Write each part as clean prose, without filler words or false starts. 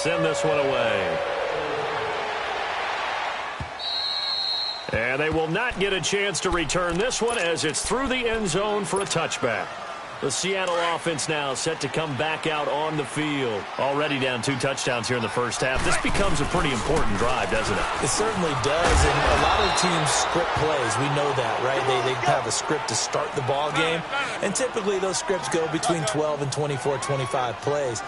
send this one away. And they will not get a chance to return this one as it's through the end zone for a touchback. The Seattle offense now set to come back out on the field. Already down 2 touchdowns here in the first half. This becomes a pretty important drive, doesn't it? It certainly does, and a lot of teams script plays. We know that, right? They have a script to start the ball game, and typically those scripts go between 12 and 24, 25 plays.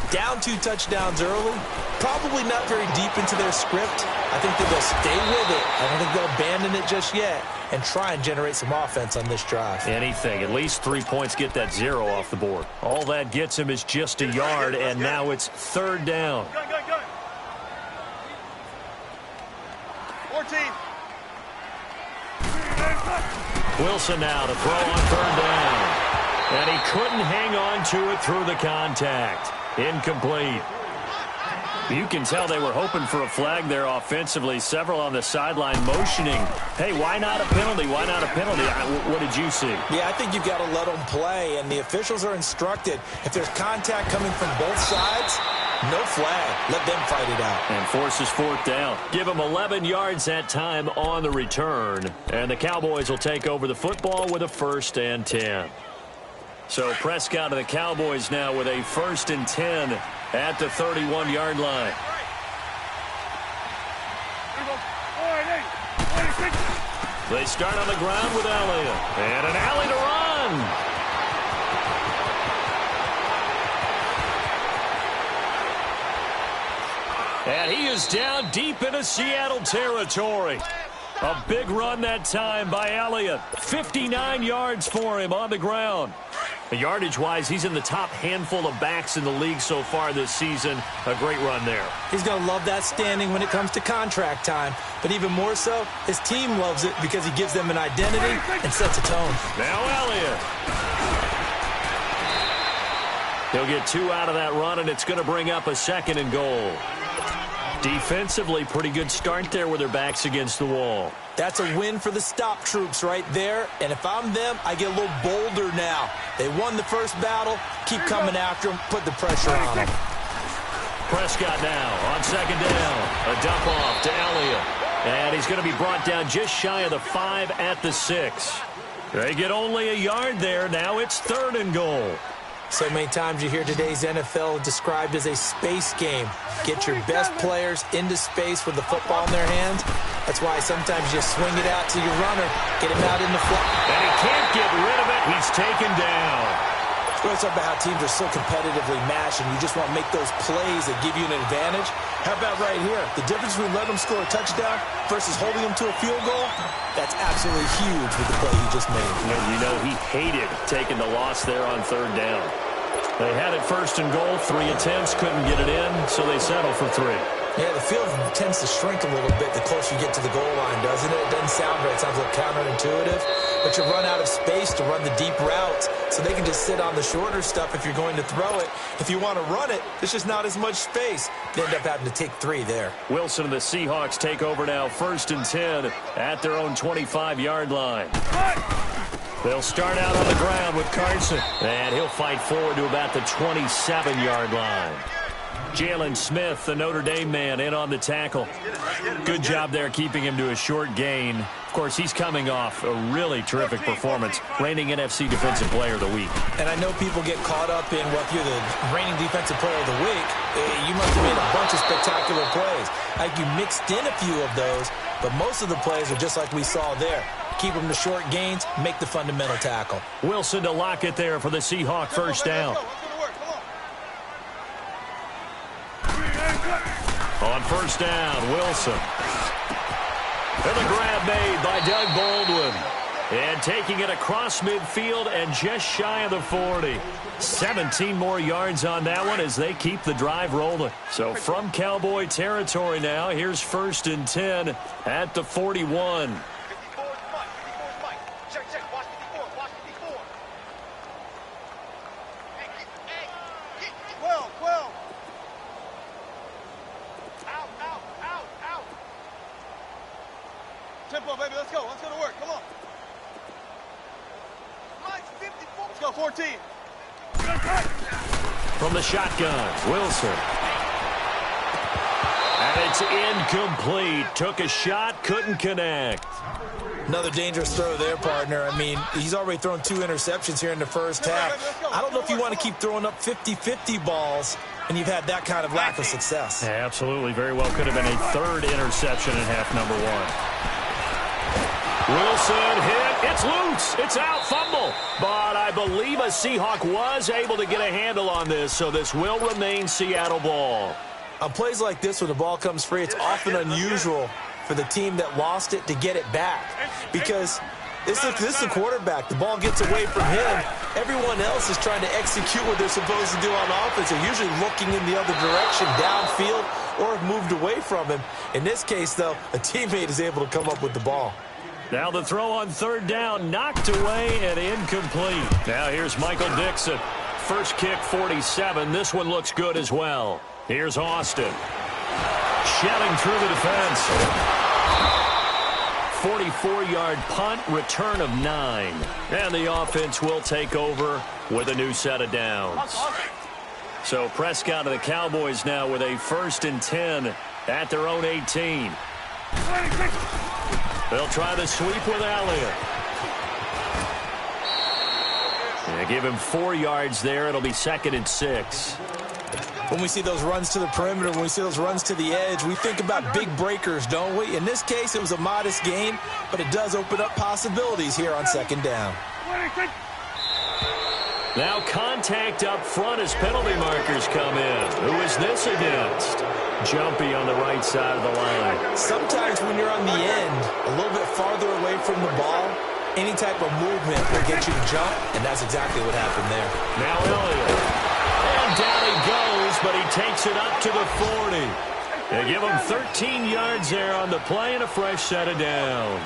Down 2 touchdowns early, probably not very deep into their script. I think that they'll stay with it. I don't think they'll abandon it just yet and try and generate some offense on this drive. Anything. At least 3 points, get that 0 off the board. All that gets him is just a yard, and now it's 3rd down. 14. Wilson now to throw on 3rd down. And he couldn't hang on to it through the contact. Incomplete. You can tell they were hoping for a flag there offensively. Several on the sideline motioning. Hey, why not a penalty? Why not a penalty? What did you see? Yeah, I think you've got to let them play, and the officials are instructed. If there's contact coming from both sides, no flag. Let them fight it out. And forces 4th down. Give them 11 yards that time on the return. And the Cowboys will take over the football with a 1st and 10. So Prescott and the Cowboys now with a 1st and 10 at the 31-yard line. They start on the ground with Elliott. And an alley to run. And he is down deep into Seattle territory. A big run that time by Elliott. 59 yards for him on the ground. Yardage-wise, he's in the top handful of backs in the league so far this season. A great run there. He's going to love that standing when it comes to contract time. But even more so, his team loves it because he gives them an identity and sets a tone. Now Elliott. He'll get 2 out of that run, and it's going to bring up a 2nd and goal. Defensively, pretty good start there with their backs against the wall. That's a win for the stop troops right there. And if I'm them, I get a little bolder now. They won the first battle. Keep coming after them. Put the pressure on them. Prescott now on 2nd down. A dump off to Elliott. And he's going to be brought down just shy of the 5 at the 6. They get only a yard there. Now it's 3rd and goal. So many times you hear today's NFL described as a space game. Get your best players into space with the football in their hands. That's why sometimes you swing it out to your runner, get him out in the flat. And he can't get rid of it. He's taken down. We always talk about how teams are so competitively matched, and you just want to make those plays that give you an advantage. How about right here? The difference between letting them score a touchdown versus holding them to a field goal, that's absolutely huge with the play he just made. And you know he hated taking the loss there on 3rd down. They had it 1st and goal, 3 attempts, couldn't get it in, so they settle for 3. Yeah, the field tends to shrink a little bit the closer you get to the goal line, doesn't it? It doesn't sound right. It sounds a little counterintuitive. But you run out of space to run the deep routes, so they can just sit on the shorter stuff if you're going to throw it. If you want to run it, there's just not as much space. They end up having to take 3 there. Wilson and the Seahawks take over now, 1st and 10 at their own 25-yard line. They'll start out on the ground with Carson, and he'll fight forward to about the 27-yard line. Jalen Smith, the Notre Dame man, in on the tackle. Good job there keeping him to a short gain. Of course, he's coming off a really terrific performance, reigning NFC Defensive Player of the Week. And I know people get caught up in, well, if you're the reigning Defensive Player of the Week, you must have made a bunch of spectacular plays. Like you mixed in a few of those, but most of the plays are just like we saw there. Keep them to short gains, make the fundamental tackle. Wilson to lock it there for the Seahawk 1st down. On 1st down, Wilson. And the grab made by Doug Baldwin. And taking it across midfield and just shy of the 40. 17 more yards on that one as they keep the drive rolling. So from Cowboy territory now, here's 1st and 10 at the 41. Tempo, baby, let's go. Let's go to work. Come on. Let's go, 14. From the shotgun, Wilson. And it's incomplete. Took a shot, couldn't connect. Another dangerous throw there, partner. I mean, he's already thrown 2 interceptions here in the first half. I don't know if you want to keep throwing up 50-50 balls, and you've had that kind of lack of success. Yeah, absolutely. Very well could have been a 3rd interception in half number 1. Wilson hit. It's loose. It's out. Fumble. But I believe a Seahawk was able to get a handle on this, so this will remain Seattle ball. On plays like this, when the ball comes free, it's often unusual for the team that lost it to get it back, because this is the quarterback. The ball gets away from him. Everyone else is trying to execute what they're supposed to do on offense. They're usually looking in the other direction, downfield, or have moved away from him. In this case, though, a teammate is able to come up with the ball. Now the throw on 3rd down, knocked away and incomplete. Now here's Michael Dixon. First kick, 47. This one looks good as well. Here's Austin. Shelling through the defense. 44-yard punt, return of 9. And the offense will take over with a new set of downs. So Prescott and the Cowboys now with a 1st and 10 at their own 18. They'll try the sweep with Elliott. They give him 4 yards there. It'll be 2nd and 6. When we see those runs to the perimeter, when we see those runs to the edge, we think about big breakers, don't we? In this case, it was a modest gain, but it does open up possibilities here on 2nd down. Now contact up front as penalty markers come in. Who is this against? Jumpy on the right side of the line. Sometimes when you're on the end, a little bit farther away from the ball, any type of movement will get you to jump, and that's exactly what happened there. Now Elliott. And down he goes, but he takes it up to the 40. They give him 13 yards there on the play and a fresh set of downs.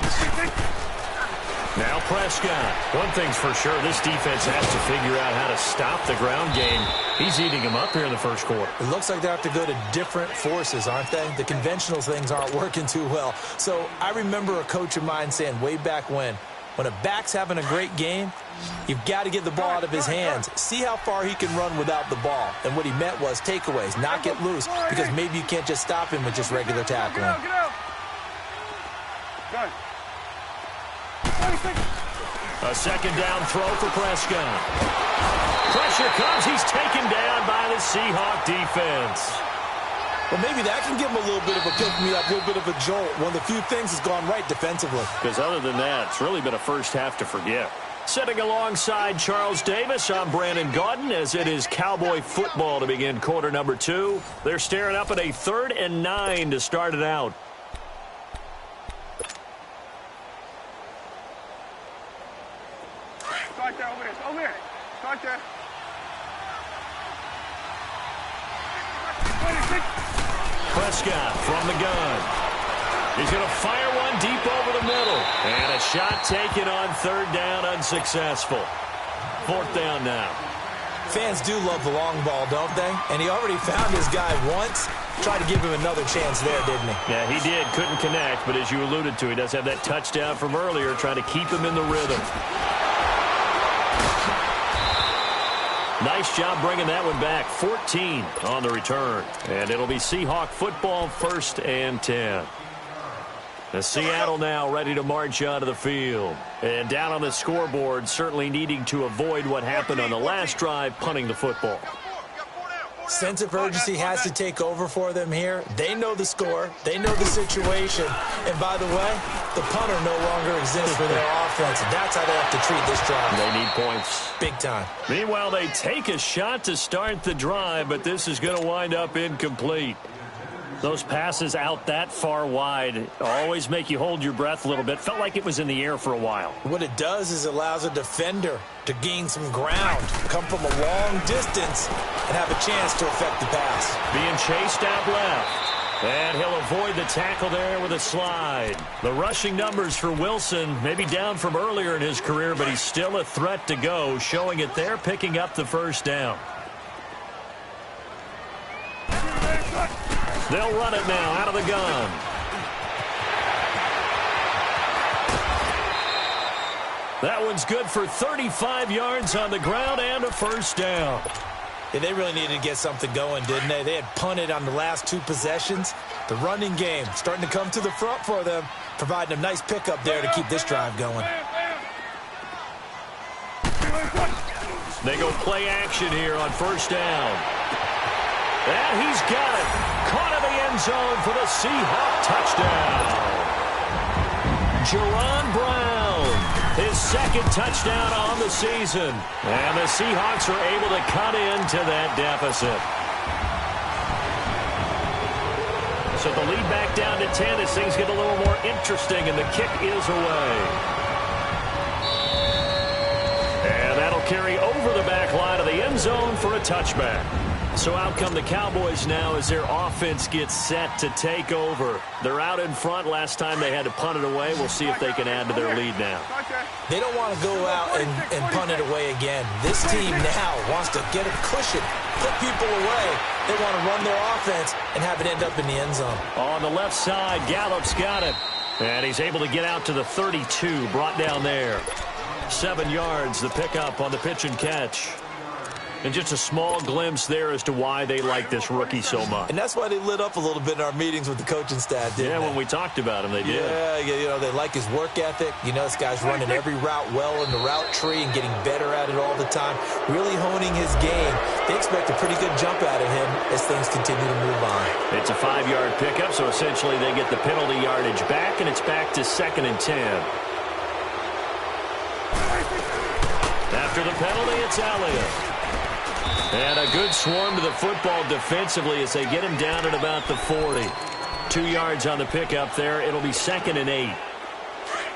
Now Prescott. One thing's for sure, this defense has to figure out how to stop the ground game. He's eating him up here in the first quarter. It looks like they have to go to different forces, aren't they? The conventional things aren't working too well. So I remember a coach of mine saying way back when a back's having a great game, you've got to get the ball out of his hands. See how far he can run without the ball. And what he meant was takeaways, not get loose, because maybe you can't just stop him with just regular tackling. A 2nd down throw for Prescott. Pressure comes. He's taken down by the Seahawk defense. Well, maybe that can give him a little bit of a pick-me-up, a little bit of a jolt. One of the few things has gone right defensively. Because other than that, it's really been a first half to forget. Sitting alongside Charles Davis, I'm Brandon Gaudin, as it is Cowboy football to begin quarter number 2. They're staring up at a 3rd and 9 to start it out. Start there, over there. Start there. Prescott from the gun. He's going to fire one deep over the middle. And a shot taken on 3rd down, unsuccessful. 4th down now. Fans do love the long ball, don't they? And he already found his guy once. Tried to give him another chance there, didn't he? Yeah, he did. Couldn't connect, but as you alluded to, he does have that touchdown from earlier, trying to keep him in the rhythm. Nice job bringing that one back. 14 on the return. And it'll be Seahawk football, 1st and 10. The Seattle now ready to march onto the field. And down on the scoreboard, certainly needing to avoid what happened on the last drive, punting the football. Sense of urgency has to take over for them here. They know the score. They know the situation. And by the way, the punter no longer exists for their offense. And that's how they have to treat this drive. They need points. Big time. Meanwhile, they take a shot to start the drive, but this is going to wind up incomplete. Those passes out that far wide always make you hold your breath a little bit. Felt like it was in the air for a while. What it does is it allows a defender to gain some ground, come from a long distance, and have a chance to affect the pass. Being chased out left. And he'll avoid the tackle there with a slide. The rushing numbers for Wilson maybe down from earlier in his career, but he's still a threat to go, showing it there, picking up the 1st down. They'll run it now out of the gun. That one's good for 35 yards on the ground and a 1st down. Yeah, they really needed to get something going, didn't they? They had punted on the last 2 possessions. The running game starting to come to the front for them, providing a nice pickup there to keep this drive going. They go play action here on first down. And he's got it. Caught in the end zone for the Seahawk touchdown. Jerron Brown, his second touchdown on the season. And the Seahawks are able to cut into that deficit. So the lead back down to 10 as things get a little more interesting, and the kick is away. And that'll carry over the back line of the end zone for a touchback. So out come the Cowboys now as their offense gets set to take over. They're out in front. Last time they had to punt it away. We'll see if they can add to their lead now. They don't want to go out and punt it away again. This team now wants to get a cushion, put people away. They want to run their offense and have it end up in the end zone. On the left side, Gallup's got it. And he's able to get out to the 32, brought down there. 7 yards, the pickup on the pitch and catch. And just a small glimpse there as to why they like this rookie so much. And that's why they lit up a little bit in our meetings with the coaching staff, didn't they? Yeah, when we talked about him, they did. Yeah, you know, they like his work ethic. You know, this guy's running every route well in the route tree and getting better at it all the time, really honing his game. They expect a pretty good jump out of him as things continue to move on. It's a 5-yard pickup, so essentially they get the penalty yardage back, and it's back to 2nd and 10. After the penalty, it's Elliott. And a good swarm to the football defensively as they get him down at about the 40. 2 yards on the pickup there. It'll be 2nd and 8.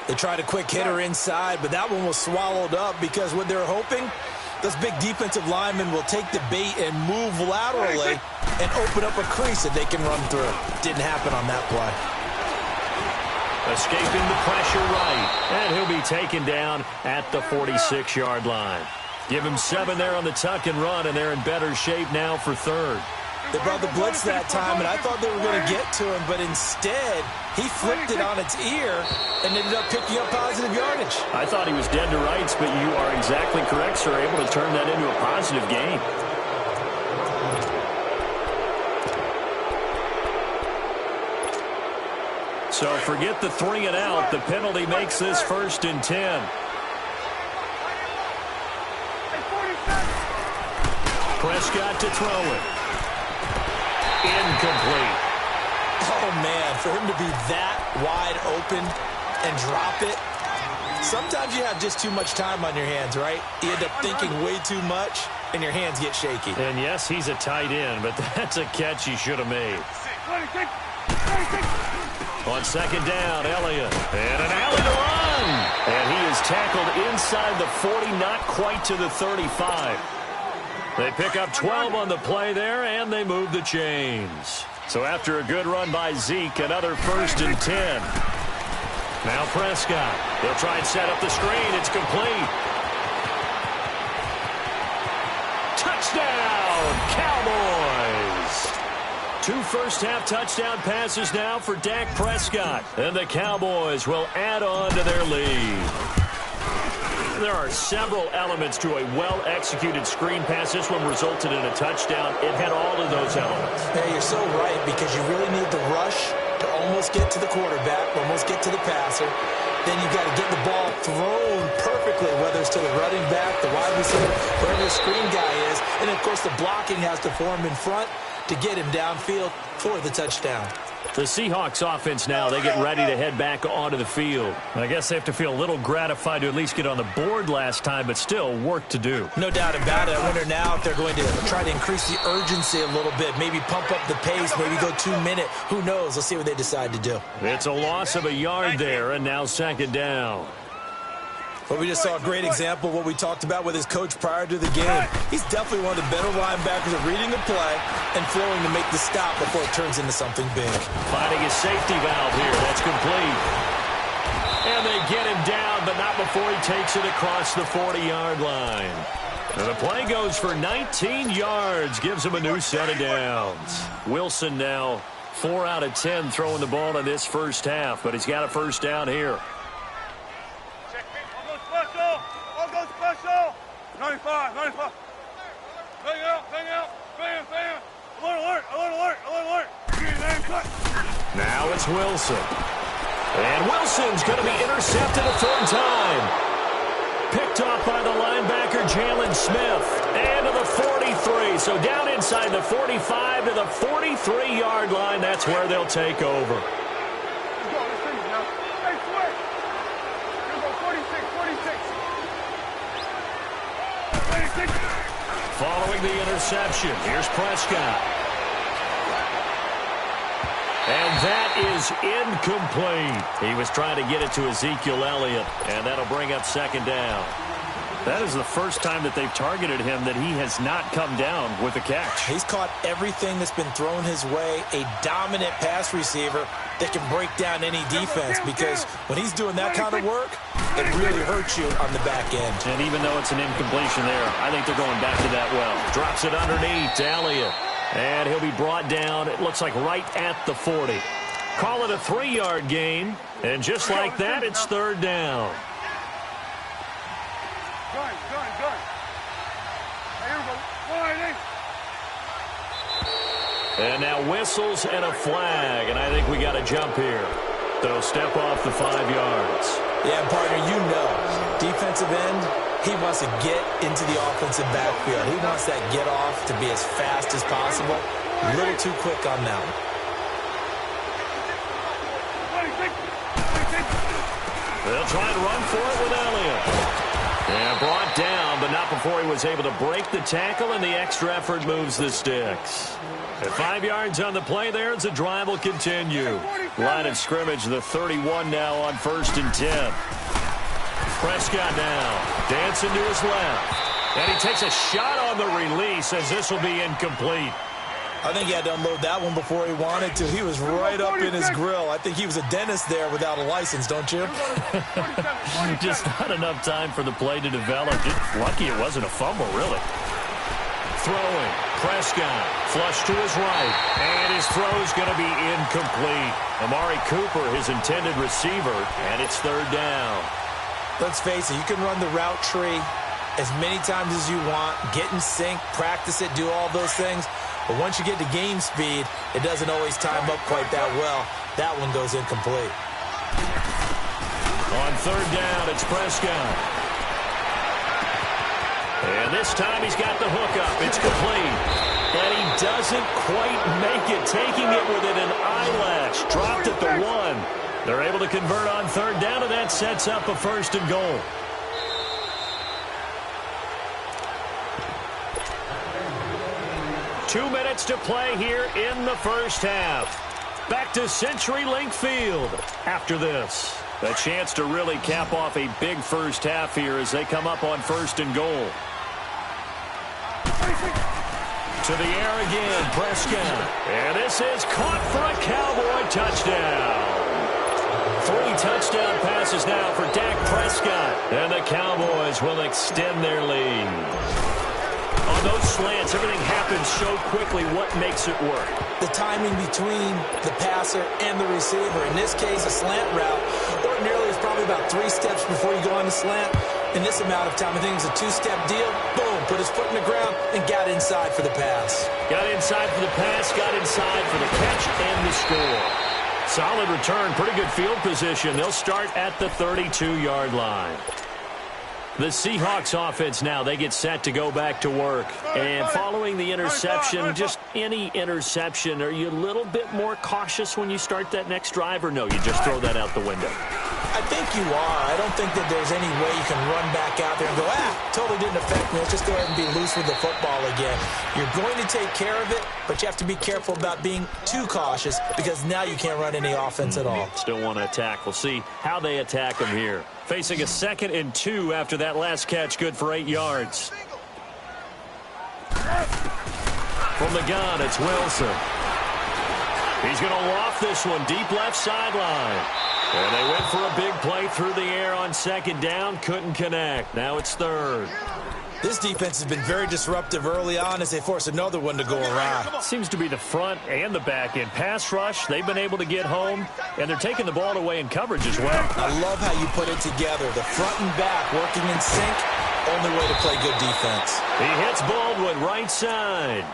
They tried a quick hitter inside, but that one was swallowed up because what they're hoping, those big defensive linemen will take the bait and move laterally and open up a crease that they can run through. Didn't happen on that play. Escaping the pressure right. And he'll be taken down at the 46-yard line. Give him 7 there on the tuck and run, and they're in better shape now for 3rd. They brought the blitz that time, and I thought they were going to get to him, but instead, he flipped it on its ear and ended up picking up positive yardage. I thought he was dead to rights, but you are exactly correct, sir, able to turn that into a positive gain. So forget the 3 and out. The penalty makes this 1st and 10. Prescott to throw it. Incomplete. Oh, man, for him to be that wide open and drop it, sometimes you have just too much time on your hands, right? You end up thinking way too much, and your hands get shaky. And, yes, he's a tight end, but that's a catch he should have made. On 2nd down, Elliott. And an alley to run. And he is tackled inside the 40, not quite to the 35. They pick up 12 on the play there, and they move the chains. So after a good run by Zeke, another 1st and 10. Now Prescott. They'll try and set up the screen. It's complete. Touchdown, Cowboys! 2 first-half touchdown passes now for Dak Prescott. And the Cowboys will add on to their lead. There are several elements to a well-executed screen pass. This one resulted in a touchdown. It had all of those elements. Yeah, you're so right, because you really need the rush to almost get to the quarterback, almost get to the passer. Then you've got to get the ball thrown perfectly, whether it's to the running back, the wide receiver, wherever the screen guy is. And, of course, the blocking has to form in front to get him downfield for the touchdown. The Seahawks offense now, they get ready to head back onto the field. I guess they have to feel a little gratified to at least get on the board last time, but still work to do. No doubt about it. I wonder now if they're going to try to increase the urgency a little bit, maybe pump up the pace, maybe go 2-minute. Who knows? Let's see what they decide to do. It's a loss of a yard there, and now 2nd down. Well, we just saw a great example of what we talked about with his coach prior to the game. He's definitely one of the better linebackers at reading the play and flowing to make the stop before it turns into something big. Finding a safety valve here. That's complete. And they get him down, but not before he takes it across the 40-yard line. And the play goes for 19 yards. Gives him a new set of downs. Wilson now 4 out of 10 throwing the ball in this first half, but he's got a first down here. 95. Bring it up. Now it's Wilson. And Wilson's going to be intercepted a third time. Picked off by the linebacker, Jalen Smith. And to the 43. So down inside the 45 to the 43-yard line. That's where they'll take over. Let's go. Let's finish now. Hey, switch. Here go 46, 46. 46. Following the interception, here's Prescott. And that is incomplete. He was trying to get it to Ezekiel Elliott, and that'll bring up second down. That is the first time that they've targeted him that he has not come down with a catch. He's caught everything that's been thrown his way, a dominant pass receiver that can break down any defense, because when he's doing that kind of work, it really hurts you on the back end. And even though it's an incompletion there, I think they're going back to that well. Drops it underneath to Elliott. And he'll be brought down, it looks like right at the 40. Call it a 3-yard gain. And just like that, it's third down. Gun. Hey, here we go. And now whistles and a flag. And I think we got to jump here. They'll step off the 5 yards. Yeah, partner, you know, defensive end, he wants to get into the offensive backfield. He wants that get off to be as fast as possible. A little too quick on that one. They'll try to run for it with Elliott. And brought down, but not before he was able to break the tackle, and the extra effort moves the sticks. At 5 yards on the play there, as the drive will continue. Line of scrimmage, the 31 now on 1st and 10. Prescott now, dancing to his left. And he takes a shot on the release, as this will be incomplete. I think he had to unload that one before he wanted to. He was right up in his grill. I think he was a dentist there without a license, don't you? Just not enough time for the play to develop. Just lucky it wasn't a fumble, really. Throwing, Prescott, flush to his right, and his throw is going to be incomplete. Amari Cooper, his intended receiver, and it's third down. Let's face it, you can run the route tree as many times as you want, get in sync, practice it, do all those things. But once you get to game speed, it doesn't always time up quite that well. That one goes incomplete. On third down, it's Prescott. And this time he's got the hook up. It's complete. And he doesn't quite make it, taking it within an eyelash. Dropped at the 1. They're able to convert on third down, and that sets up a 1st and goal. Two minutes to play here in the first half. Back to CenturyLink Field after this. A chance to really cap off a big first half here as they come up on 1st and goal. To the air again, Prescott. And this is caught for a Cowboy touchdown. 3 touchdown passes now for Dak Prescott. And the Cowboys will extend their lead. On those slants, everything happens so quickly. What makes it work? The timing between the passer and the receiver. In this case, a slant route ordinarily is probably about 3 steps before you go on the slant. In this amount of time, I think it was a 2-step deal. Boom, put his foot in the ground and got inside for the pass. Got inside for the pass, got inside for the catch and the score. Solid return, pretty good field position. They'll start at the 32-yard line. The Seahawks offense now, they get set to go back to work. And following the interception, just any interception, are you a little bit more cautious when you start that next drive, or no, you just throw that out the window? I think you are. I don't think that there's any way you can run back out there and go, totally didn't affect me. Let's just go ahead and be loose with the football again. You're going to take care of it, but you have to be careful about being too cautious because now you can't run any offense at all. Still want to attack. We'll see how they attack him here. Facing a 2nd and 2 after that last catch, good for 8 yards. From the gun, it's Wilson. He's going to loft this one deep left sideline. And they went for a big play through the air on 2nd down. Couldn't connect. Now it's 3rd. This defense has been very disruptive early on as they force another one to go awry. Seems to be the front and the back end. Pass rush, they've been able to get home, and they're taking the ball away in coverage as well. I love how you put it together. The front and back working in sync. Only way to play good defense. He hits Baldwin right side.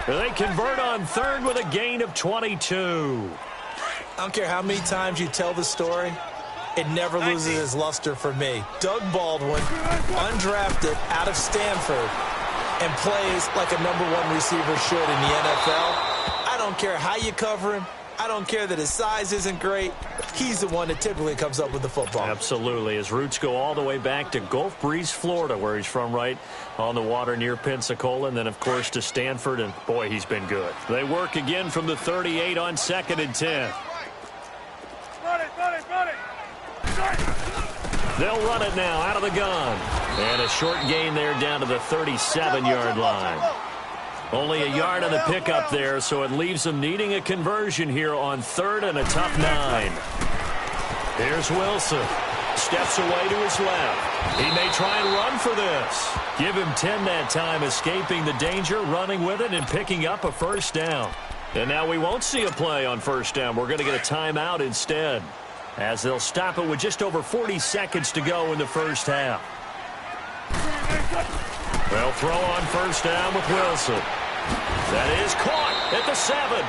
They convert on third with a gain of 22. I don't care how many times you tell the story, it never loses its luster for me. Doug Baldwin, undrafted out of Stanford, and plays like a #1 receiver should in the NFL. I don't care how you cover him. I don't care that his size isn't great. He's the one that typically comes up with the football. Absolutely. His roots go all the way back to Gulf Breeze, Florida, where he's from, right on the water near Pensacola, and then, of course, to Stanford, and, boy, he's been good. They work again from the 38 on 2nd and 10. Run it. They'll run it now out of the gun. And a short gain there down to the 37-yard line. Only a yard on the pickup there, so it leaves them needing a conversion here on 3rd and a tough 9. Here's Wilson. Steps away to his left. He may try and run for this. Give him 10 that time, escaping the danger, running with it, and picking up a first down. And now we won't see a play on first down. We're going to get a timeout instead, as they'll stop it with just over 40 seconds to go in the first half. They'll throw on first down with Wilson. That is caught at the 7.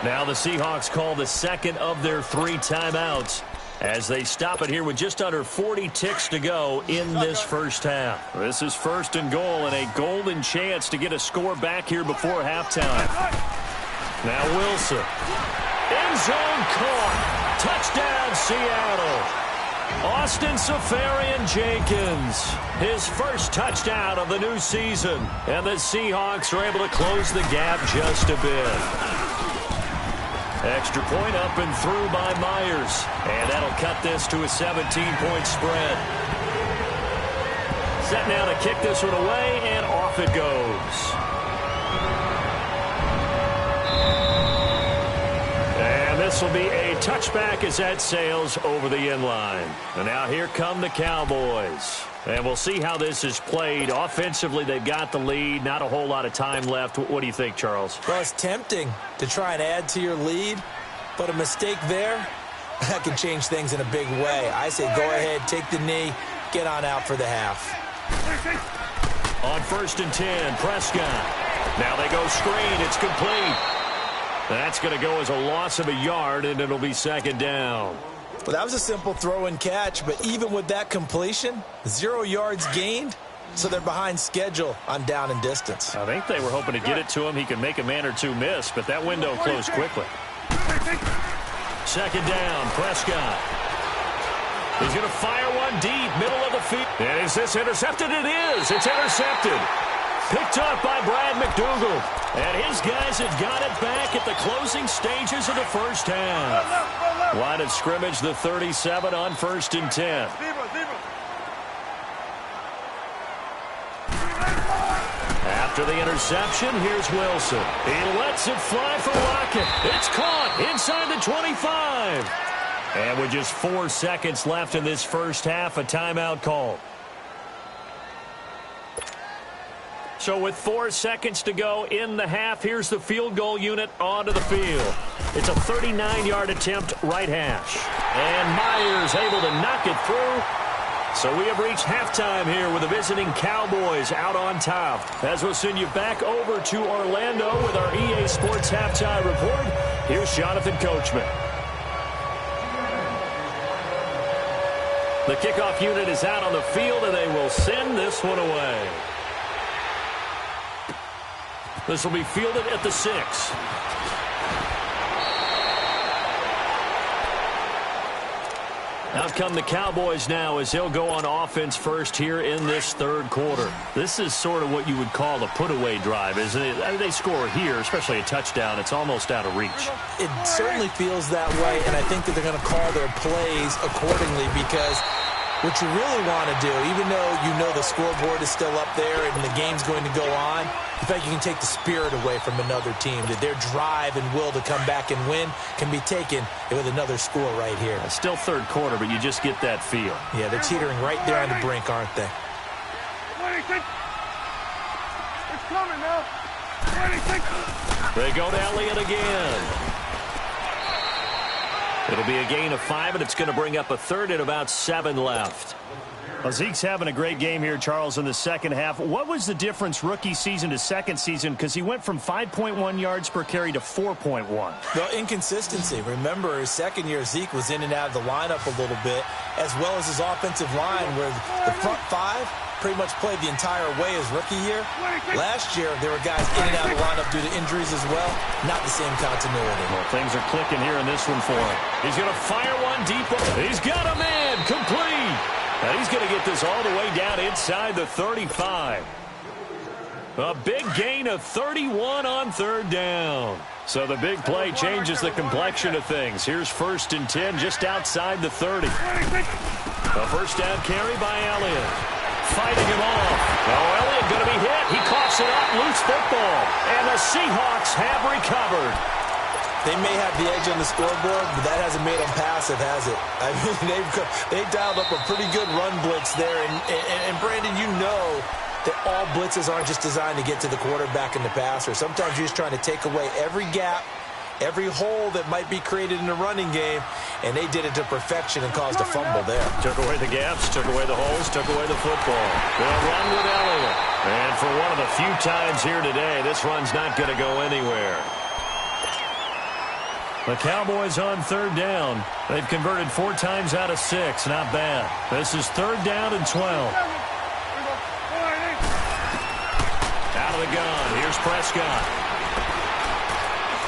Now the Seahawks call the second of their 3 timeouts as they stop it here with just under 40 ticks to go in this first half. This is 1st and goal and a golden chance to get a score back here before halftime. Now Wilson. End zone caught. Touchdown Seattle. Austin Safarian-Jenkins, his first touchdown of the new season. And the Seahawks are able to close the gap just a bit. Extra point up and through by Myers. And that'll cut this to a 17-point spread. Set now to kick this one away, and off it goes. And this will be a touchback as that sails over the end line. And now here come the Cowboys. And we'll see how this is played. Offensively, they've got the lead. Not a whole lot of time left. What do you think, Charles? Well, it's tempting to try and add to your lead, but a mistake there, that can change things in a big way. I say go ahead, take the knee, get on out for the half. On 1st and 10, Prescott. Now they go screen. It's complete. That's going to go as a loss of a yard, and it'll be 2nd down. Well, that was a simple throw and catch, but even with that completion, 0 yards gained, so they're behind schedule on down and distance. I think they were hoping to get it to him. He could make a man or two miss, but that window closed quickly. 2nd down, Prescott. He's going to fire one deep, middle of the field. And is this intercepted? It is. It's intercepted. Picked up by Brad McDougal. And his guys have got it back at the closing stages of the first half. Line of scrimmage, the 37 on 1st and 10. After the interception, here's Wilson. He lets it fly for Lockett. It's caught inside the 25. And with just 4 seconds left in this first half, a timeout call. So with 4 seconds to go in the half, here's the field goal unit onto the field. It's a 39-yard attempt, right hash. And Myers able to knock it through. So we have reached halftime here with the visiting Cowboys out on top. As we'll send you back over to Orlando with our EA Sports Halftime Report, here's Jonathan Coachman. The kickoff unit is out on the field, and they will send this one away. This will be fielded at the 6. Out come the Cowboys now as they'll go on offense first here in this third quarter. This is sort of what you would call a put-away drive, isn't it? I mean, they score here, especially a touchdown. It's almost out of reach. It certainly feels that way, and I think that they're going to call their plays accordingly because what you really want to do, even though you know the scoreboard is still up there and the game's going to go on, in fact, you can take the spirit away from another team, that their drive and will to come back and win can be taken with another score right here. It's still third quarter, but you just get that feel. Yeah, they're teetering right there on the brink, aren't they? It's coming now. They go to Elliott again. It'll be a gain of 5, and it's going to bring up a third and about 7 left. Well, Zeke's having a great game here, Charles, in the second half. What was the difference rookie season to second season? Because he went from 5.1 yards per carry to 4.1. Well, inconsistency. Remember, his second year, Zeke was in and out of the lineup a little bit, as well as his offensive line, where the front 5 pretty much played the entire way his rookie year. Last year, there were guys in and out of the lineup due to injuries as well. Not the same continuity. Well, things are clicking here in this one for him. He's going to fire one deep. He's got a man. Complete. And he's going to get this all the way down inside the 35. A big gain of 31 on third down. So the big play changes the complexion of things. Here's 1st and 10 just outside the 30. A first down carry by Elliott. Fighting him off. Oh, Elliott going to be hit. He coughs it up. Loose football. And the Seahawks have recovered. They may have the edge on the scoreboard, but that hasn't made them passive, has it? I mean, they've dialed up a pretty good run blitz there. And Brandon, you know that all blitzes aren't just designed to get to the quarterback and the passer. Sometimes you're just trying to take away every gap, every hole that might be created in the running game, and they did it to perfection and caused a fumble there. Took away the gaps, took away the holes, took away the football. They'll run with Elliott. And for one of the few times here today, this run's not going to go anywhere. The Cowboys on third down. They've converted 4 times out of 6. Not bad. This is 3rd down and 12. Out of the gun. Here's Prescott.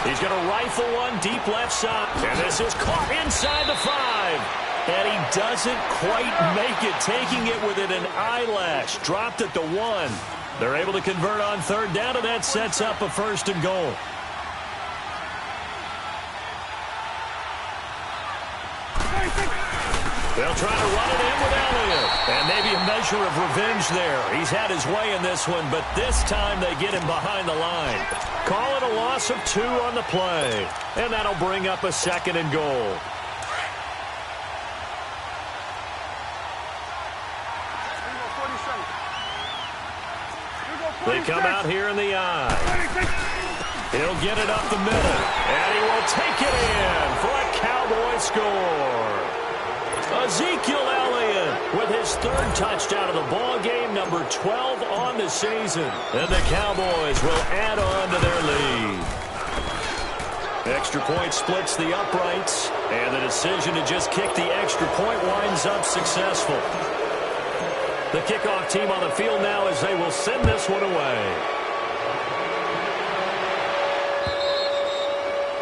He's going to rifle one deep left side. And this is caught inside the 5. And he doesn't quite make it, taking it within an eyelash. Dropped at the 1. They're able to convert on third down, and that sets up a 1st and goal. They'll try to run it in with Elliott. And maybe a measure of revenge there. He's had his way in this one, but this time they get him behind the line. Call it a loss of 2 on the play. And that'll bring up a 2nd and goal. They come out here in the eye. He'll get it up the middle. And he will take it in for a Cowboy score. Ezekiel Elliott with his 3rd touchdown of the ball game, number 12 on the season. And the Cowboys will add on to their lead. Extra point splits the uprights, and the decision to just kick the extra point winds up successful. The kickoff team on the field now as they will send this one away.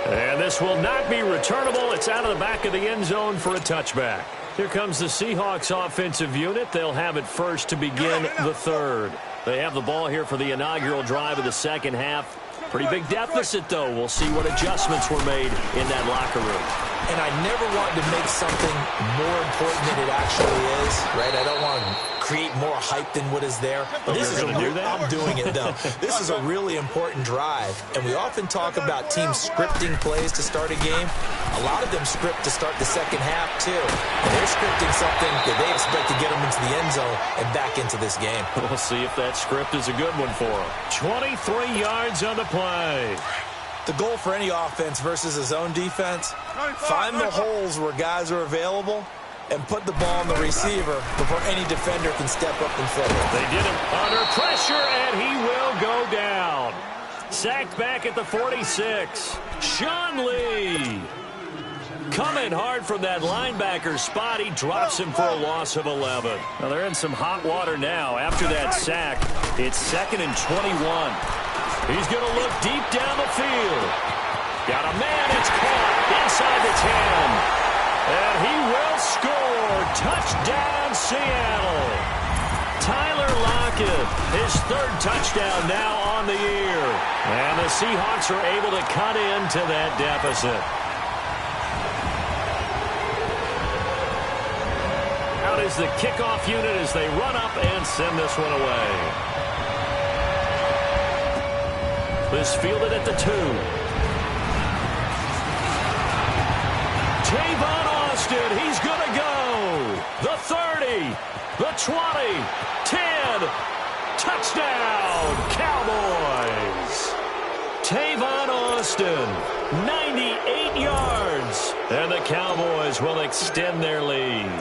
And this will not be returnable. It's out of the back of the end zone for a touchback. Here comes the Seahawks offensive unit. They'll have it first to begin the 3rd. They have the ball here for the inaugural drive of the second half. Pretty big deficit, though. We'll see what adjustments were made in that locker room. And I never wanted to make something more important than it actually is, right? I don't want to create more hype than what is there. But this is I'm doing it, though. This is a really important drive. And we often talk about teams scripting plays to start a game. A lot of them script to start the second half, too. And they're scripting something that they expect to get them into the end zone and back into this game. We'll see if that script is a good one for them. 23 yards on the play. The goal for any offense versus a zone defense, find the holes where guys are available and put the ball on the receiver before any defender can step up and fill it. They did him under pressure, and he will go down. Sacked back at the 46. Sean Lee coming hard from that linebacker spot. He drops him for a loss of 11. Now they're in some hot water now. After that sack, it's 2nd and 21. He's going to look deep down the field. Got a man. It's caught inside the 10. And he will score. Touchdown, Seattle. Tyler Lockett, his 3rd touchdown now on the year. And the Seahawks are able to cut into that deficit. Out is the kickoff unit as they run up and send this one away. This fielded at the 2. Tavon Austin, he's going to go. The 30, the 20, 10. Touchdown, Cowboys. Tavon Austin, 98 yards. And the Cowboys will extend their lead.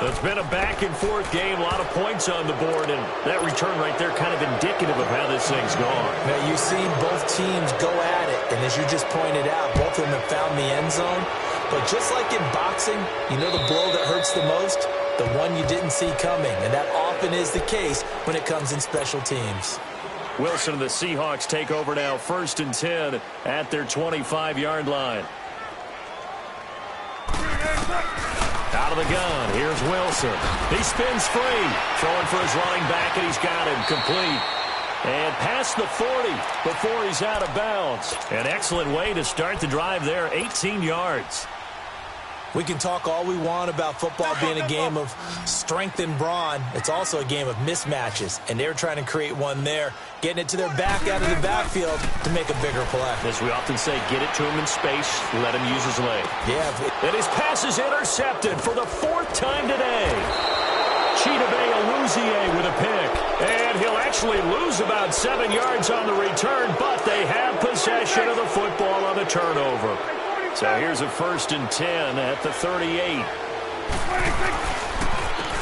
It's been a back-and-forth game, a lot of points on the board, and that return right there kind of indicative of how this thing's gone. Now, you've seen both teams go at it, and as you just pointed out, both of them have found the end zone. But just like in boxing, you know the blow that hurts the most? The one you didn't see coming, and that often is the case when it comes in special teams. Wilson and the Seahawks take over now, 1st and 10 at their 25-yard line. Out of the gun, here's Wilson. He spins free, throwing for his running back, and he's got him complete. And past the 40 before he's out of bounds. An excellent way to start the drive there, 18 yards. We can talk all we want about football being a game of strength and brawn. It's also a game of mismatches, and they're trying to create one there, getting it to their back out of the backfield to make a bigger play. As we often say, get it to him in space, let him use his leg. Yeah. And his pass is intercepted for the 4th time today. Chidobe Awuzie with a pick. And he'll actually lose about 7 yards on the return, but they have possession of the football on the turnover. So here's a 1st and 10 at the 38.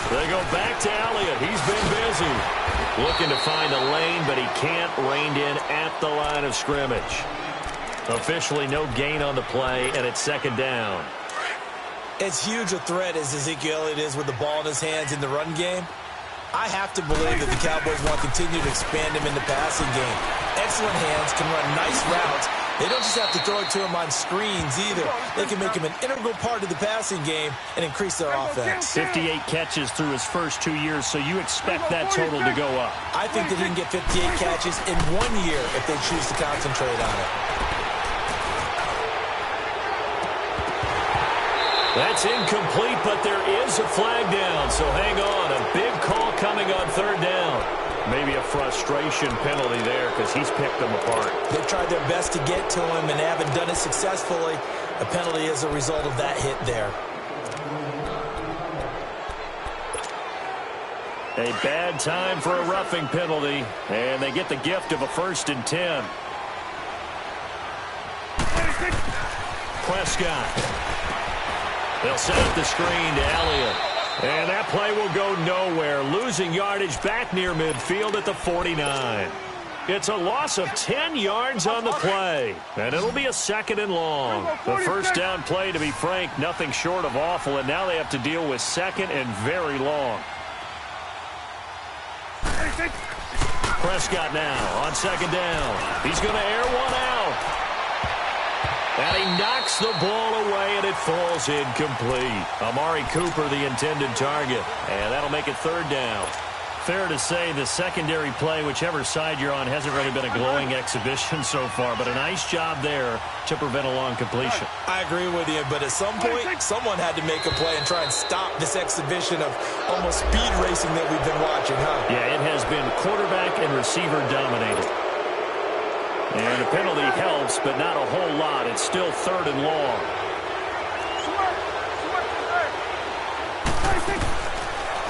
They go back to Elliott. He's been busy. Looking to find a lane, but he can't rein in at the line of scrimmage. Officially no gain on the play, and it's 2nd down. As huge a threat as Ezekiel Elliott is with the ball in his hands in the run game, I have to believe that the Cowboys want to continue to expand him in the passing game. Excellent hands, can run nice routes. They don't just have to throw it to him on screens either. They can make him an integral part of the passing game and increase their offense. 58 catches through his first 2 years, so you expect that total to go up. I think that he can get 58 catches in 1 year if they choose to concentrate on it. That's incomplete, but there is a flag down, so hang on. A big call coming on 3rd down. Maybe a frustration penalty there because he's picked them apart. They've tried their best to get to him and haven't done it successfully. A penalty is a result of that hit there. A bad time for a roughing penalty, and they get the gift of a 1st and 10. Prescott. They'll set up the screen to Elliott. And that play will go nowhere, losing yardage back near midfield at the 49. It's a loss of 10 yards on the play, and it'll be a 2nd and long. The 1st down play, to be frank, nothing short of awful, and now they have to deal with 2nd and very long. Prescott now on 2nd down. He's going to air one out. And he knocks the ball away, and it falls incomplete. Amari Cooper, the intended target. And that'll make it 3rd down. Fair to say the secondary play, whichever side you're on, hasn't really been a glowing exhibition so far. But a nice job there to prevent a long completion. I agree with you, but at some point, someone had to make a play and try and stop this exhibition of almost speed racing that we've been watching, huh? Yeah, it has been quarterback and receiver dominated. And a penalty helps, but not a whole lot. It's still 3rd and long.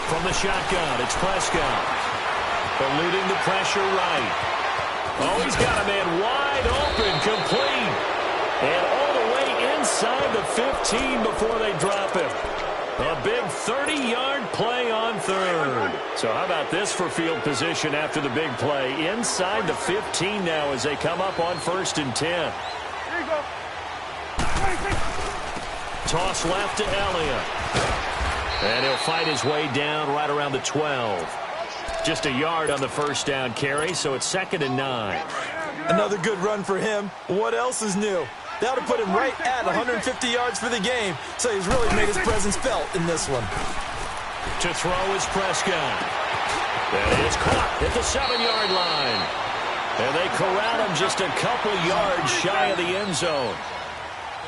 From the shotgun, it's Prescott. Eluding the pressure right. Oh, he's got a man wide open, complete. And all the way inside the 15 before they drop him. A big 30-yard play on 3rd. So how about this for field position after the big play? Inside the 15 now as they come up on 1st and 10. Here you go. Toss left to Elliott. And he'll fight his way down right around the 12. Just a yard on the 1st down carry, so it's 2nd and 9. Another good run for him. What else is new? That would put him right at 150 yards for the game, so he's really made his presence felt in this one. To throw is Prescott. That is caught at the 7-yard line. And they corral him just a couple yards shy of the end zone.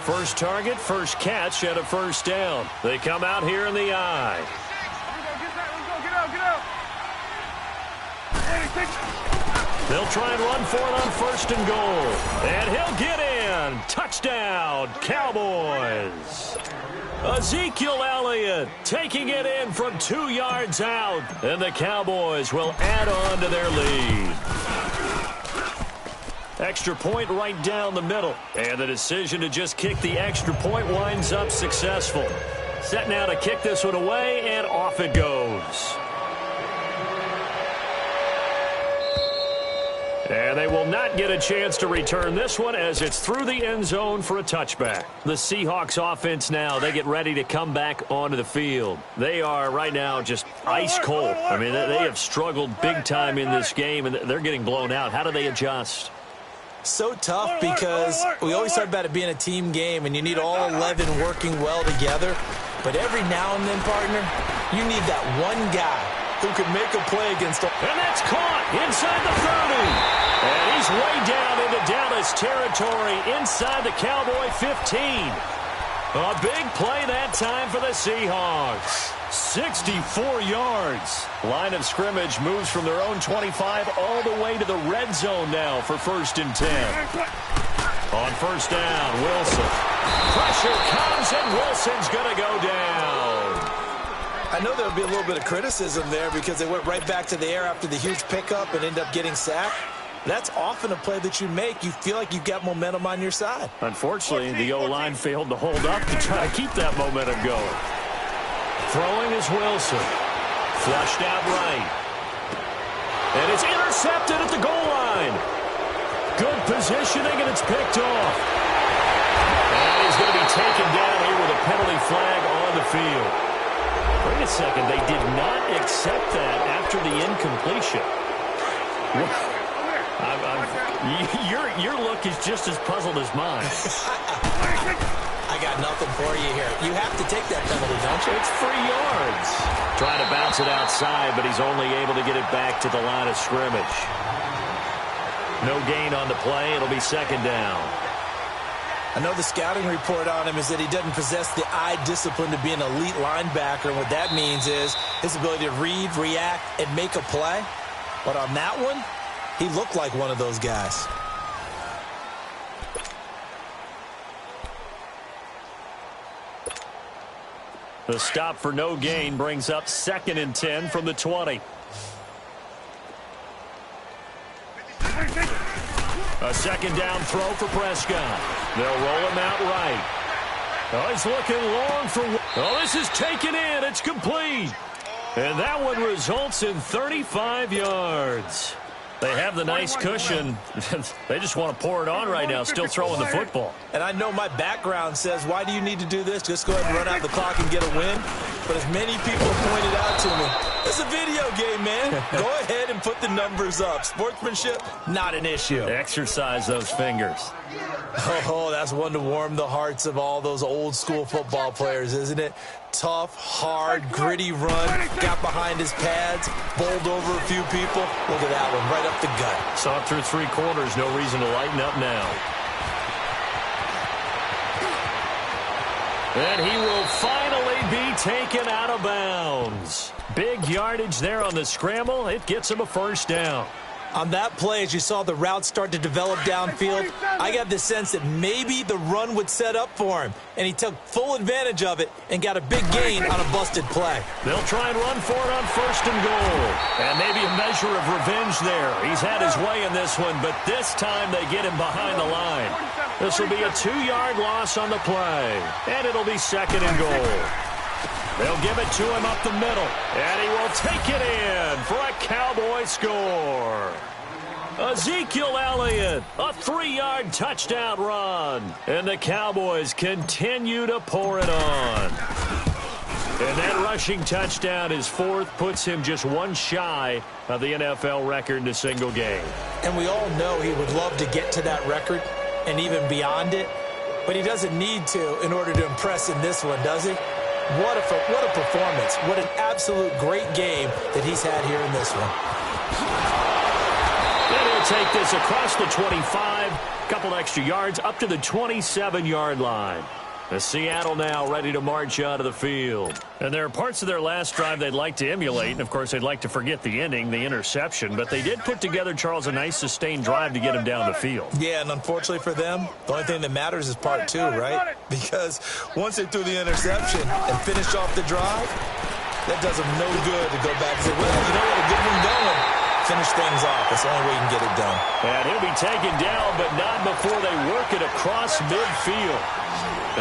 First target, first catch, and a 1st down. They come out here in the eye. They'll try and run for it on 1st and goal. And he'll get in. Touchdown, Cowboys. Ezekiel Elliott taking it in from 2 yards out. And the Cowboys will add on to their lead. Extra point right down the middle. And the decision to just kick the extra point winds up successful. Set now to kick this one away, and off it goes. And they will not get a chance to return this one as it's through the end zone for a touchback. The Seahawks offense now, they get ready to come back onto the field. They are right now just ice cold. I mean, they have struggled big time in this game, and they're getting blown out. How do they adjust? So tough because we always talk about it being a team game, and you need all 11 working well together. But every now and then, partner, you need that one guy who can make a play against them. And that's caught inside the 30. And he's way down into Dallas territory inside the Cowboy 15. A big play that time for the Seahawks. 64 yards. Line of scrimmage moves from their own 25 all the way to the red zone now for 1st and 10. On 1st down, Wilson. Pressure comes, and Wilson's going to go down. I know there'll be a little bit of criticism there because they went right back to the air after the huge pickup and ended up getting sacked. That's often a play that you make. You feel like you've got momentum on your side. Unfortunately, the O-line failed to hold up to try to keep that momentum going. Throwing is Wilson. Flushed out right. And it's intercepted at the goal line. Good positioning, and it's picked off. And he's going to be taken down here with a penalty flag on the field. Wait a second, they did not accept that after the incompletion. Your look is just as puzzled as mine. I got nothing for you here. You have to take that penalty, don't you? It's 3 yards. Trying to bounce it outside, but he's only able to get it back to the line of scrimmage. No gain on the play. It'll be 2nd down. I know the scouting report on him is that he doesn't possess the eye discipline to be an elite linebacker. And what that means is his ability to read, react, and make a play. But on that one, he looked like one of those guys. The stop for no gain brings up 2nd and 10 from the 20. A 2nd down throw for Prescott. They'll roll him out right. Oh, he's looking long for... Oh, this is taken in. It's complete. And that one results in 35 yards. They have the nice cushion. They just want to pour it on right now, still throwing the football. And I know my background says, why do you need to do this? Just go ahead and run out the clock and get a win. But as many people pointed out to me, it's a video game, man. Go ahead and put the numbers up. Sportsmanship, not an issue. Exercise those fingers. Oh, that's one to warm the hearts of all those old school football players, isn't it? Tough, hard, gritty run. Got behind his pads, bowled over a few people. Look at that one, right up the gut. Saw it through 3 quarters. No reason to lighten up now. And he will finally be taken out of bounds. Big yardage there on the scramble. It gets him a 1st down. On that play, as you saw the route start to develop downfield, I got the sense that maybe the run would set up for him, and he took full advantage of it and got a big gain on a busted play. They'll try and run for it on 1st and goal. And maybe a measure of revenge there. He's had his way in this one, but this time they get him behind the line. This will be a 2-yard loss on the play, and it'll be 2nd and goal. They'll give it to him up the middle, and he will take it in for a Cowboy score. Ezekiel Elliott, a 3-yard touchdown run, and the Cowboys continue to pour it on. And that rushing touchdown, his 4th, puts him just 1 shy of the NFL record in a single game. And we all know he would love to get to that record and even beyond it, but he doesn't need to in order to impress in this one, does he? What a performance. What an absolute great game that he's had here in this one. And he'll take this across the 25, couple extra yards up to the 27-yard line. The Seattle now ready to march out of the field. And there are parts of their last drive they'd like to emulate. And, of course, they'd like to forget the ending, the interception. But they did put together, Charles, a nice sustained drive to get him down the field. Yeah, and unfortunately for them, the only thing that matters is part 2, right? Because once they threw the interception and finished off the drive, that does them no good to go back and say, well, you know what, a good one going. finish things off. That's the only way you can get it done. And he'll be taken down, but not before they work it across midfield.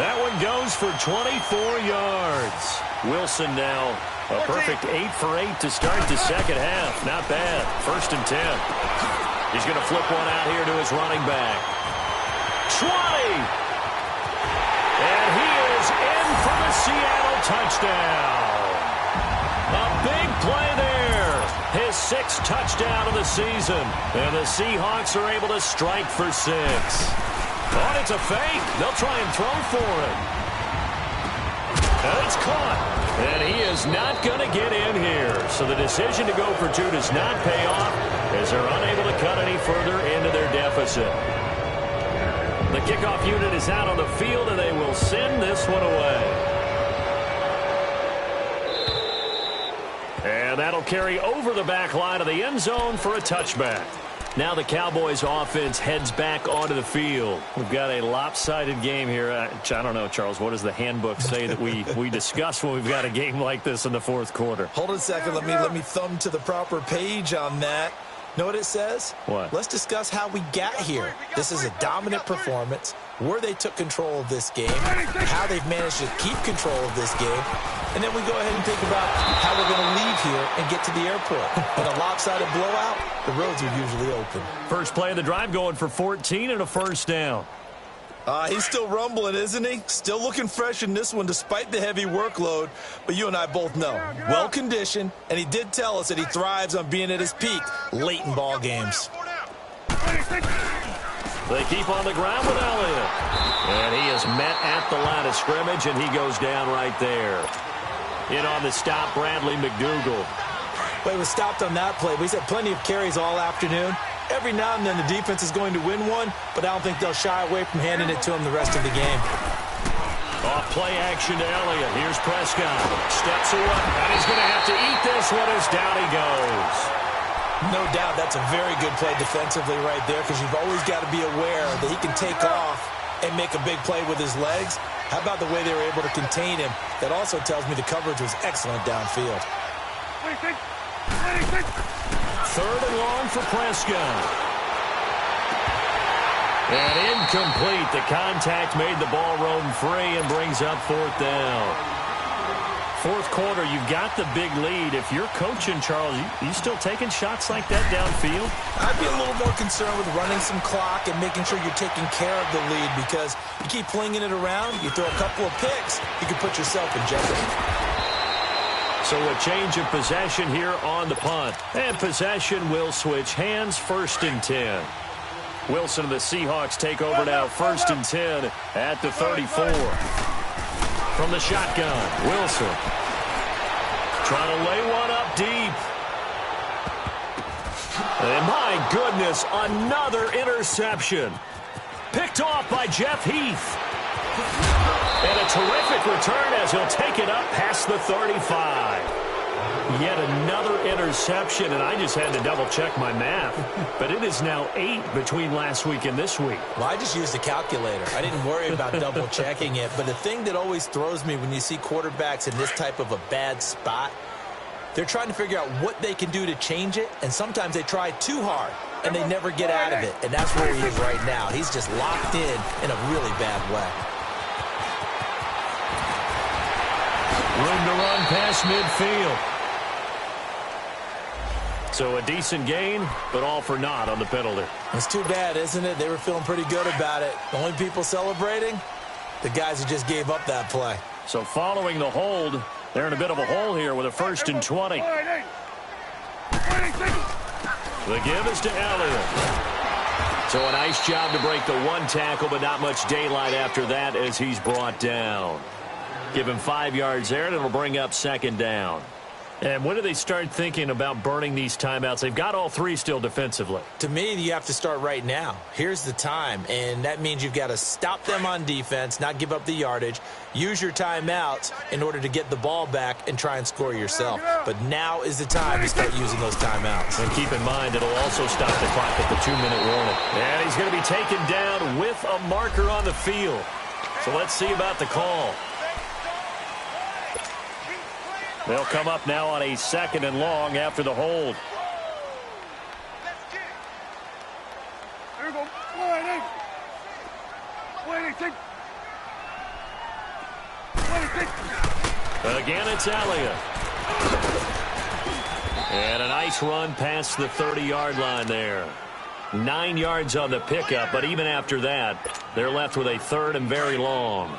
That one goes for 24 yards. Wilson now a perfect 8 for 8 to start the second half. Not bad. 1st and 10. He's going to flip one out here to his running back. 20! And he is in for the Seattle touchdown. A big play there. His 6th touchdown of the season. And the Seahawks are able to strike for 6. Oh, it's a fake. They'll try and throw for it. And it's caught. And he is not going to get in here. So the decision to go for 2 does not pay off as they're unable to cut any further into their deficit. The kickoff unit is out on the field, and they will send this one away. And that'll carry over the back line of the end zone for a touchback. Now the Cowboys offense heads back onto the field. We've got a lopsided game here. I don't know, Charles, what does the handbook say that we discuss when we've got a game like this in the 4th quarter? Hold on a second. Let me thumb to the proper page on that. Know what it says? What? Let's discuss how we got here. This is a dominant performance, where they took control of this game, how they've managed to keep control of this game, and then we go ahead and think about how we're going to leave here and get to the airport. In a lopsided blowout, the roads are usually open. First play of the drive going for 14 and a 1st down. He's still rumbling, isn't he? Still looking fresh in this one despite the heavy workload. But you and I both know, well-conditioned, and he did tell us that he thrives on being at his peak late in ball games. They keep on the ground with Elliott. And he is met at the line of scrimmage, and he goes down right there. In on the stop, Bradley McDougald. Well, he was stopped on that play, but he's had plenty of carries all afternoon. Every now and then the defense is going to win one, but I don't think they'll shy away from handing it to him the rest of the game. Off play action to Elliott. Here's Prescott. Steps away, and he's going to have to eat this one as down he goes. No doubt that's a very good play defensively right there, because you've always got to be aware that he can take off and make a big play with his legs. How about the way they were able to contain him? That also tells me the coverage was excellent downfield. 3rd and long for Prescott. And incomplete. The contact made the ball roam free and brings up 4th down. 4th quarter, you've got the big lead. If you're coaching, Charles, you still taking shots like that downfield? I'd be a little more concerned with running some clock and making sure you're taking care of the lead, because you keep flinging it around, you throw a couple of picks, you can put yourself in jeopardy. So a change of possession here on the punt. And possession will switch hands. 1st and 10. Wilson and the Seahawks take over now. 1st and 10 at the 34. From the shotgun, Wilson. Trying to lay one up deep. And my goodness, another interception. Picked off by Jeff Heath. And a terrific return as he'll take it up past the 35. Yet another interception, and I just had to double-check my math. But it is now 8 between last week and this week. Well, I just used a calculator. I didn't worry about double-checking it. But the thing that always throws me when you see quarterbacks in this type of a bad spot, they're trying to figure out what they can do to change it, and sometimes they try too hard, and they never get out of it. And that's where he is right now. He's just locked in a really bad way. Room to run past midfield. So a decent gain, but all for naught on the penalty. It's too bad, isn't it? They were feeling pretty good about it. The only people celebrating, the guys who just gave up that play. So following the hold, they're in a bit of a hole here with a 1st and 20. The give is to Elliott. So a nice job to break the 1 tackle, but not much daylight after that as he's brought down. Give him 5 yards there, and it'll bring up 2nd down. And when do they start thinking about burning these timeouts? They've got all 3 still defensively. To me, you have to start right now. Here's the time, and that means you've got to stop them on defense, not give up the yardage, use your timeouts in order to get the ball back and try and score yourself. But now is the time to start using those timeouts. And keep in mind, it'll also stop the clock at the 2-minute warning. And he's going to be taken down with a marker on the field. So let's see about the call. They'll come up now on a 2nd and long after the hold. 26. 26. Again, it's Elliott. And a nice run past the 30-yard line there. 9 yards on the pickup, but even after that, they're left with a 3rd and very long.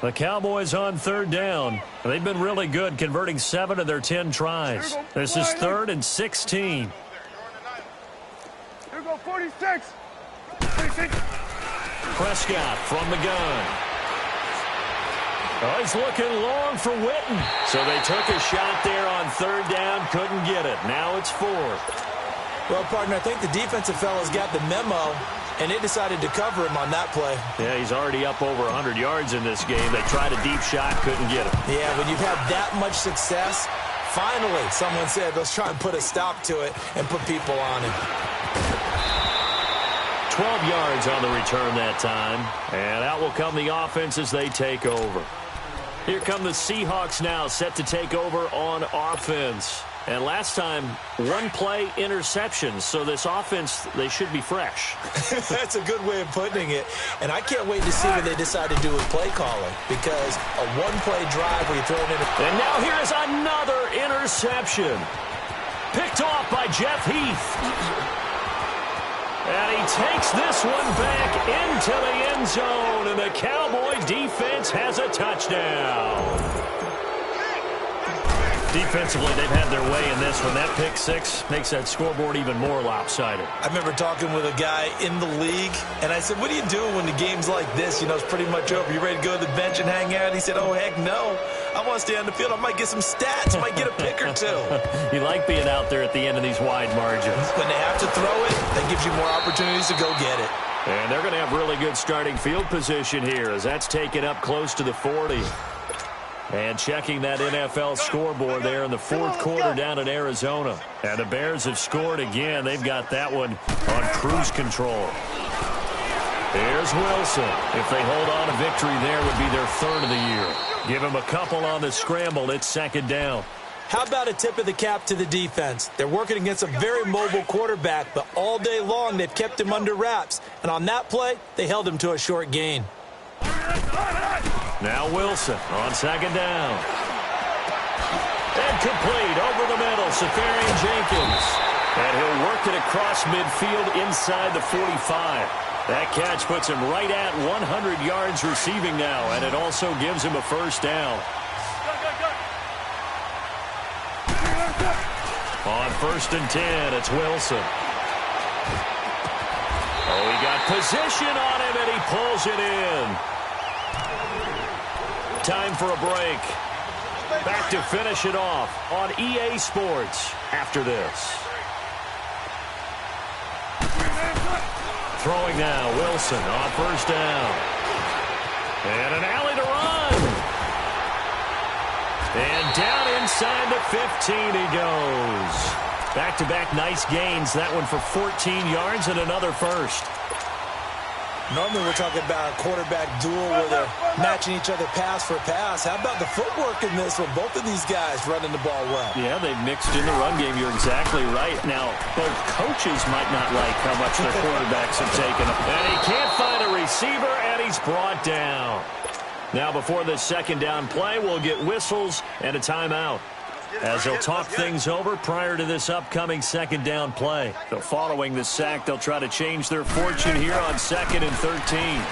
The Cowboys on 3rd down. They've been really good, converting 7 of their 10 tries. This is 3rd and 16. Here go 46. 26. Prescott from the gun. Oh, he's looking long for Witten. So they took a shot there on 3rd down, couldn't get it. Now it's 4th. Well, partner, I think the defensive fellas got the memo, and they decided to cover him on that play. Yeah, he's already up over 100 yards in this game. They tried a deep shot, couldn't get it. Yeah, when you've had that much success, finally, someone said, let's try and put a stop to it and put people on it. 12 yards on the return that time. And out will come the offense as they take over. Here come the Seahawks now, set to take over on offense. And last time, 1 play interception. So this offense, they should be fresh. That's a good way of putting it. And I can't wait to see what they decide to do with play calling. Because a 1-play drive where you throw it in. And now here's another interception. Picked off by Jeff Heath. And he takes this one back into the end zone. And the Cowboy defense has a touchdown. Defensively, they've had their way in this one. That pick 6 makes that scoreboard even more lopsided. I remember talking with a guy in the league, and I said, what do you do when the game's like this? You know, it's pretty much over. You ready to go to the bench and hang out? He said, oh, heck no. I want to stay on the field. I might get some stats. I might get a pick or 2. You like being out there at the end of these wide margins. When they have to throw it, that gives you more opportunities to go get it. And they're going to have really good starting field position here as that's taken up close to the 40. And checking that NFL scoreboard there in the 4th quarter down in Arizona. And the Bears have scored again. They've got that one on cruise control. Here's Wilson. If they hold on, a victory there would be their 3rd of the year. Give him a couple on the scramble. It's 2nd down. How about a tip of the cap to the defense? They're working against a very mobile quarterback, but all day long they've kept him under wraps. And on that play, they held him to a short gain. Now Wilson on 2nd down. And complete over the middle, Safarian Jenkins. And he'll work it across midfield inside the 45. That catch puts him right at 100 yards receiving now, and it also gives him a 1st down. On 1st and 10, it's Wilson. Oh, he got position on him, and he pulls it in. Time for a break. Back to finish it off on EA Sports after this. Throwing now, Wilson on 1st down. And an alley to run. And down inside the 15 he goes. Back-to-back nice gains. That one for 14 yards and another 1st. Normally we're talking about a quarterback duel where they're matching each other pass for pass. How about the footwork in this one? Both of these guys running the ball well. Yeah, they've mixed in the run game. You're exactly right. Now, both coaches might not like how much their quarterbacks have taken. And he can't find a receiver, and he's brought down. Now, before this 2nd down play, we'll get whistles and a timeout, as they'll talk things over prior to this upcoming 2nd down play. So following the sack, they'll try to change their fortune here on 2nd and 13.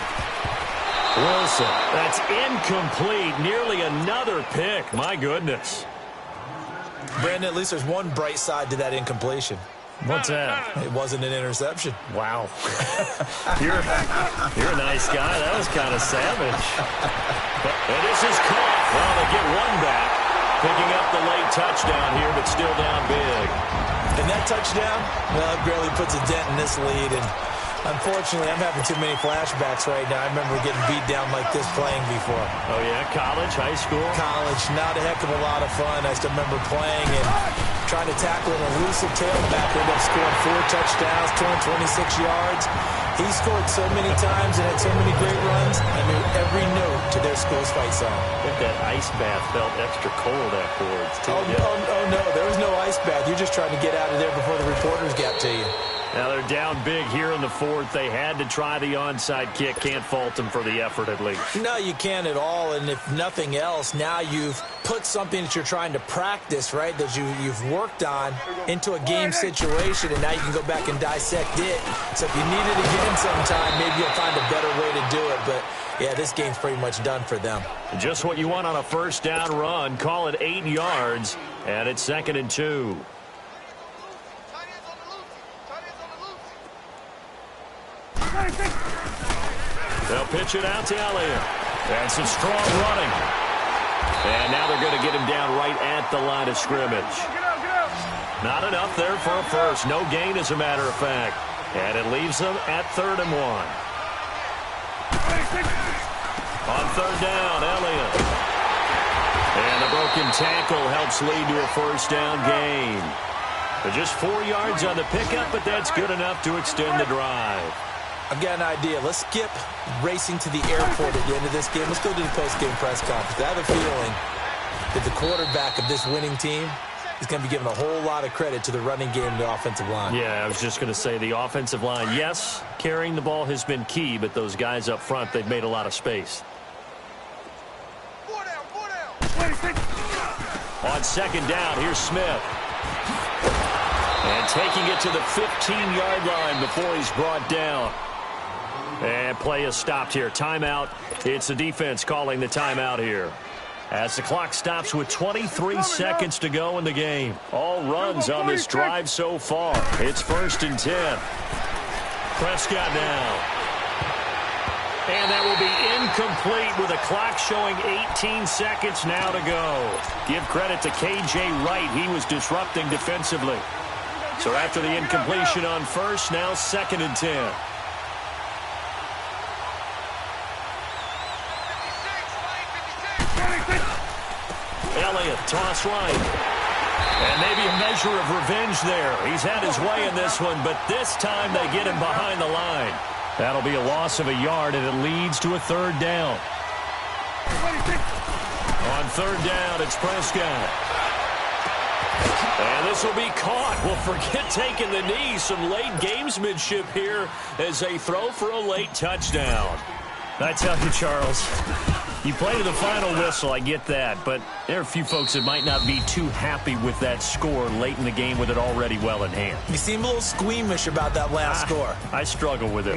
Wilson, that's incomplete. Nearly another pick. My goodness. Brandon, at least there's one bright side to that incompletion. What's that? It wasn't an interception. Wow. You're a nice guy. That was kind of savage. And this is caught. Well, they get one back. Picking up the late touchdown here, but still down big. And that touchdown, well, it barely puts a dent in this lead. And unfortunately, I'm having too many flashbacks right now. I remember getting beat down like this playing before. Oh, yeah? College, high school? College, not a heck of a lot of fun. I still remember playing and trying to tackle an elusive tailback. We ended up scoring 4 touchdowns, 226 yards. He scored so many times and had so many great runs. I knew every note to their school's fight song. I think that ice bath felt extra cold afterwards, too. Oh, no, there was no ice bath. You're just trying to get out of there before the reporters got to you. Now they're down big here in the fourth. They had to try the onside kick. Can't fault them for the effort at least. No, you can't at all. And if nothing else, now you've put something that you're trying to practice, right, that you've worked on into a game situation, and now you can go back and dissect it. So if you need it again sometime, maybe you'll find a better way to do it. But, yeah, this game's pretty much done for them. Just what you want on a first down run. Call it 8 yards, and it's 2nd and 2. They'll pitch it out to Elliott. And some strong running. And now they're going to get him down right at the line of scrimmage. Not enough there for a first. No gain, as a matter of fact. And it leaves them at 3rd and 1. On 3rd down, Elliott. And the broken tackle helps lead to a first down gain. Just 4 yards on the pickup, but that's good enough to extend the drive. I've got an idea. Let's skip racing to the airport at the end of this game. Let's go to the post-game press conference. I have a feeling that the quarterback of this winning team is going to be given a whole lot of credit to the running game and the offensive line. Yeah, I was just going to say the offensive line. Yes, carrying the ball has been key, but those guys up front, they've made a lot of space. On 2nd down, here's Smith. And taking it to the 15-yard line before he's brought down. And play is stopped here. Timeout. It's the defense calling the timeout here. As the clock stops with 23 seconds to go in the game. All runs on this drive so far. It's 1st and 10. Prescott now. And that will be incomplete with a clock showing 18 seconds now to go. Give credit to K.J. Wright. He was disrupting defensively. So after the incompletion on first, now 2nd and 10. Elliott, toss right. And maybe a measure of revenge there. He's had his way in this one, but this time they get him behind the line. That'll be a loss of a yard, and it leads to a 3rd down. On 3rd down, it's Prescott. And this will be caught. Well, forget taking the knee. Some late gamesmanship here as they throw for a late touchdown. I tell you, Charles, you play to the final whistle, I get that, but there are a few folks that might not be too happy with that score late in the game with it already well in hand. You seem a little squeamish about that last score. I struggle with it.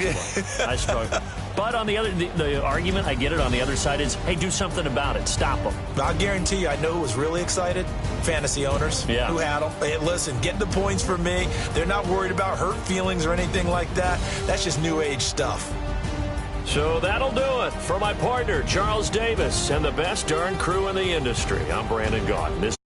I struggle. But on the other, the argument, I get it, on the other side is, hey, do something about it. Stop them. I'll guarantee you, I know who was really excited. Fantasy owners who had them. Hey, listen, get the points for me. They're not worried about hurt feelings or anything like that. That's just new age stuff. So that'll do it for my partner, Charles Davis, and the best darn crew in the industry. I'm Brandon Gaudin. This